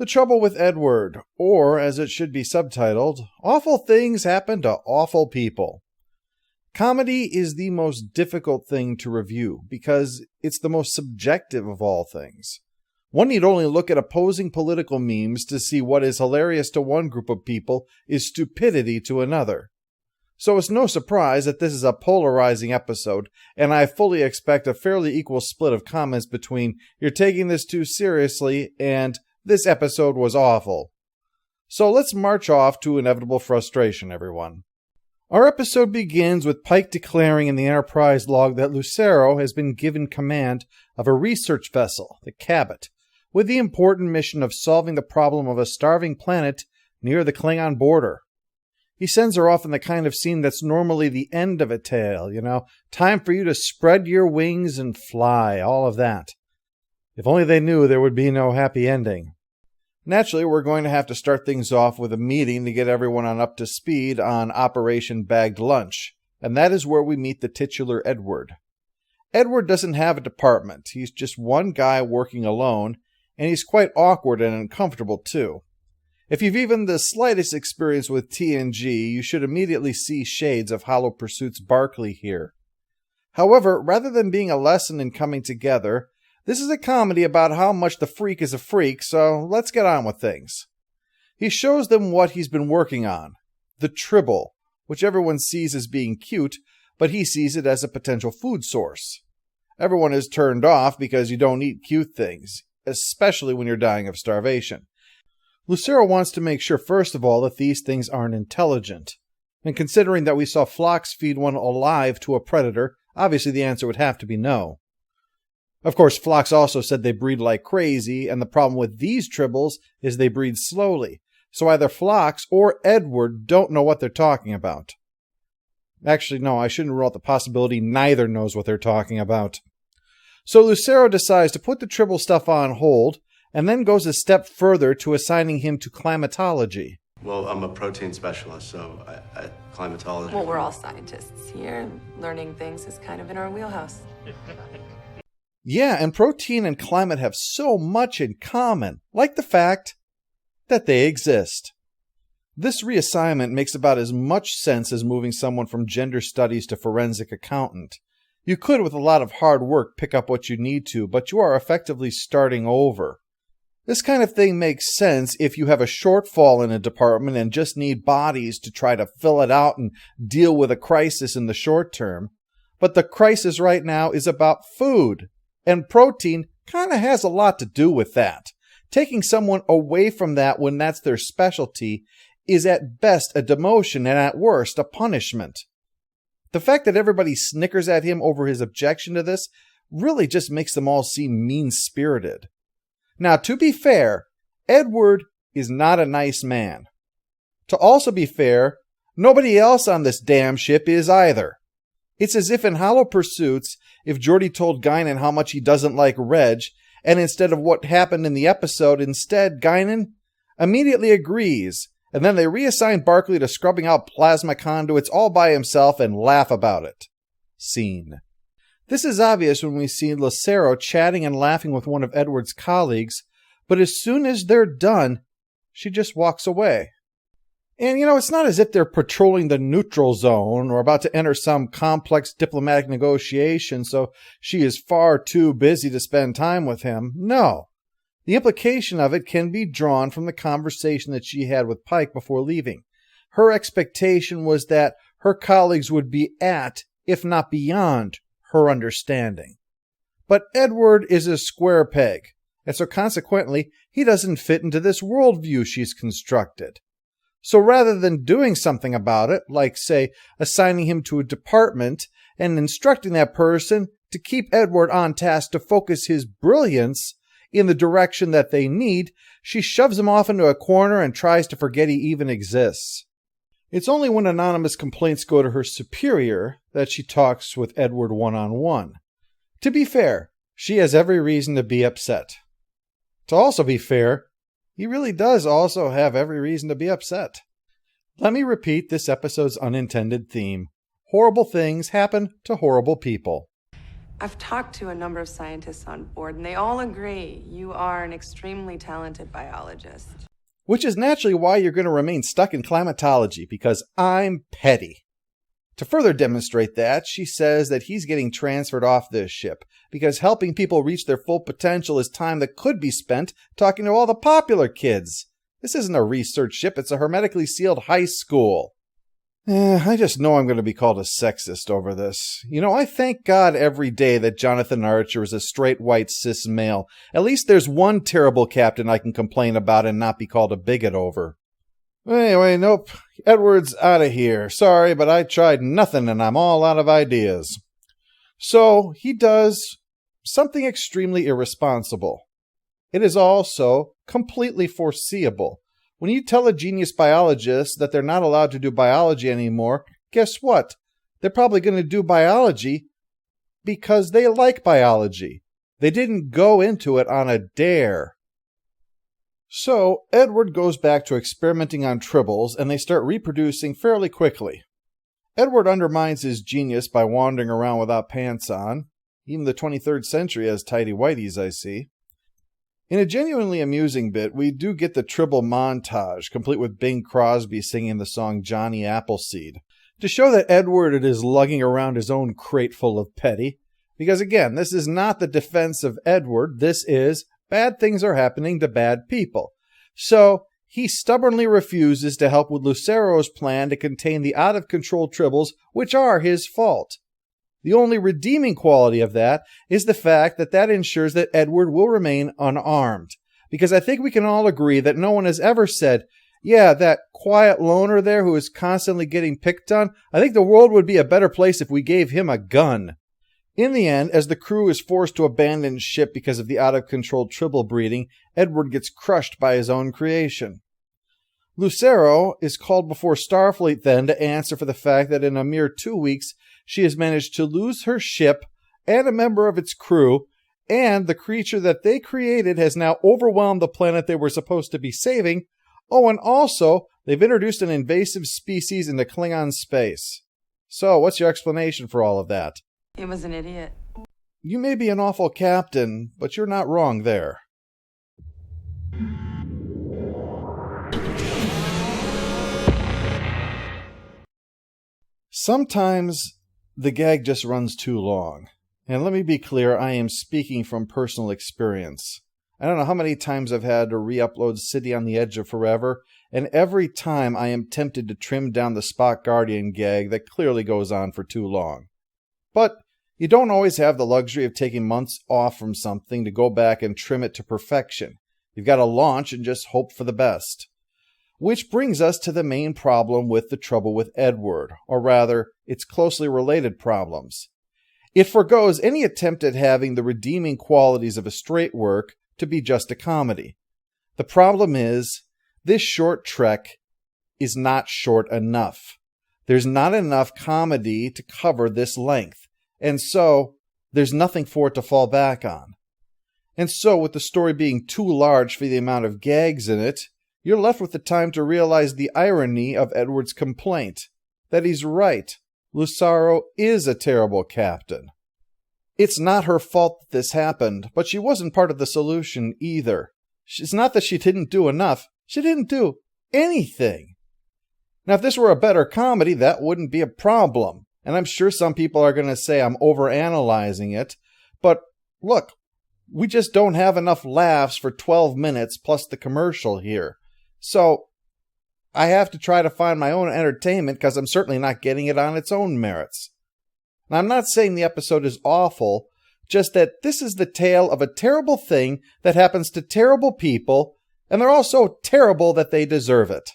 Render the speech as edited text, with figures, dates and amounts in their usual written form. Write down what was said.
The Trouble with Edward, or as it should be subtitled, Awful Things Happen to Awful People. Comedy is the most difficult thing to review because it's the most subjective of all things. One need only look at opposing political memes to see what is hilarious to one group of people is stupidity to another. So it's no surprise that this is a polarizing episode, and I fully expect a fairly equal split of comments between "you're taking this too seriously" and "this episode was awful." So let's march off to inevitable frustration, everyone. Our episode begins with Pike declaring in the Enterprise log that Lucero has been given command of a research vessel, the Cabot, with the important mission of solving the problem of a starving planet near the Klingon border. He sends her off in the kind of scene that's normally the end of a tale, time for you to spread your wings and fly, all of that. If only they knew there would be no happy ending. Naturally, we're going to have to start things off with a meeting to get everyone up to speed on Operation Bagged Lunch, and that is where we meet the titular Edward. Edward doesn't have a department. He's just one guy working alone, and he's quite awkward and uncomfortable too. If you've even the slightest experience with TNG, you should immediately see shades of Hollow Pursuit's Barclay here. However, rather than being a lesson in coming together, this is a comedy about how much the freak is a freak, so let's get on with things. He shows them what he's been working on, the Tribble, which everyone sees as being cute, but he sees it as a potential food source. Everyone is turned off because you don't eat cute things, especially when you're dying of starvation. Lucero wants to make sure, first of all, that these things aren't intelligent. And considering that we saw Phlox feed one alive to a predator, obviously the answer would have to be no. Of course, Phlox also said they breed like crazy, and the problem with these Tribbles is they breed slowly, so either Phlox or Edward don't know what they're talking about. Actually, no, I shouldn't rule out the possibility neither knows what they're talking about. So Lucero decides to put the Tribble stuff on hold, and then goes a step further to assigning him to climatology. Well, I'm a protein specialist, so climatology. Well, we're all scientists here, and learning things is kind of in our wheelhouse. Yeah, and protein and climate have so much in common, like the fact that they exist. This reassignment makes about as much sense as moving someone from gender studies to forensic accountant. You could, with a lot of hard work, pick up what you need to, but you are effectively starting over. This kind of thing makes sense if you have a shortfall in a department and just need bodies to try to fill it out and deal with a crisis in the short term. But the crisis right now is about food. And protein kind of has a lot to do with that. Taking someone away from that when that's their specialty is at best a demotion and at worst a punishment. The fact that everybody snickers at him over his objection to this really just makes them all seem mean-spirited. Now, to be fair, Edward is not a nice man. To also be fair, nobody else on this damn ship is either. It's as if in Hollow Pursuits, if Geordi told Guinan how much he doesn't like Reg, and instead of what happened in the episode, instead Guinan immediately agrees, and then they reassign Barclay to scrubbing out plasma conduits all by himself and laugh about it. Scene. This is obvious when we see Lucero chatting and laughing with one of Edward's colleagues, but as soon as they're done, she just walks away. And, it's not as if they're patrolling the neutral zone or about to enter some complex diplomatic negotiation, so she is far too busy to spend time with him. No. The implication of it can be drawn from the conversation that she had with Pike before leaving. Her expectation was that her colleagues would be at, if not beyond, her understanding. But Edward is a square peg, and so consequently, he doesn't fit into this worldview she's constructed. So rather than doing something about it, like, say, assigning him to a department and instructing that person to keep Edward on task to focus his brilliance in the direction that they need, she shoves him off into a corner and tries to forget he even exists. It's only when anonymous complaints go to her superior that she talks with Edward one-on-one. To be fair, she has every reason to be upset. To also be fair, he really does also have every reason to be upset. Let me repeat this episode's unintended theme. Horrible things happen to horrible people. I've talked to a number of scientists on board, and they all agree you are an extremely talented biologist. Which is naturally why you're going to remain stuck in climatology, because I'm petty. To further demonstrate that, she says that he's getting transferred off this ship, because helping people reach their full potential is time that could be spent talking to all the popular kids. This isn't a research ship, it's a hermetically sealed high school. I just know I'm going to be called a sexist over this. You know, I thank God every day that Jonathan Archer is a straight white cis male. At least there's one terrible captain I can complain about and not be called a bigot over. Anyway, nope. Edward's out of here. Sorry, but I tried nothing and I'm all out of ideas. So he does something extremely irresponsible. It is also completely foreseeable. When you tell a genius biologist that they're not allowed to do biology anymore, guess what? They're probably going to do biology because they like biology. They didn't go into it on a dare. So, Edward goes back to experimenting on tribbles, and they start reproducing fairly quickly. Edward undermines his genius by wandering around without pants on. Even the 23rd century has tidy whities, I see. In a genuinely amusing bit, we do get the tribble montage, complete with Bing Crosby singing the song Johnny Appleseed, to show that Edward is lugging around his own crate full of petty. Because again, this is not the defense of Edward, this is bad things are happening to bad people. So, he stubbornly refuses to help with Lucero's plan to contain the out-of-control tribbles, which are his fault. The only redeeming quality of that is the fact that that ensures that Edward will remain unarmed. Because I think we can all agree that no one has ever said, yeah, that quiet loner there who is constantly getting picked on, I think the world would be a better place if we gave him a gun. In the end, as the crew is forced to abandon ship because of the out-of-control tribble breeding, Edward gets crushed by his own creation. Lucero is called before Starfleet then to answer for the fact that in a mere 2 weeks, she has managed to lose her ship and a member of its crew, and the creature that they created has now overwhelmed the planet they were supposed to be saving. Oh, and also, they've introduced an invasive species into Klingon space. So, what's your explanation for all of that? He was an idiot. You may be an awful captain, but you're not wrong there. Sometimes the gag just runs too long. And let me be clear, I am speaking from personal experience. I don't know how many times I've had to re-upload City on the Edge of Forever, and every time I am tempted to trim down the Spock Guardian gag that clearly goes on for too long. But you don't always have the luxury of taking months off from something to go back and trim it to perfection. You've got to launch and just hope for the best. Which brings us to the main problem with The Trouble with Edward, or rather, its closely related problems. It forgoes any attempt at having the redeeming qualities of a straight work to be just a comedy. The problem is, this short trek is not short enough. There's not enough comedy to cover this length. And so, there's nothing for it to fall back on. And so, with the story being too large for the amount of gags in it, you're left with the time to realize the irony of Edward's complaint. That he's right. Lucero is a terrible captain. It's not her fault that this happened, but she wasn't part of the solution either. It's not that she didn't do enough. She didn't do anything. Now, if this were a better comedy, that wouldn't be a problem. And I'm sure some people are going to say I'm overanalyzing it. But look, we just don't have enough laughs for 12 minutes plus the commercial here. So I have to try to find my own entertainment because I'm certainly not getting it on its own merits. Now, I'm not saying the episode is awful, just that this is the tale of a terrible thing that happens to terrible people, and they're all so terrible that they deserve it.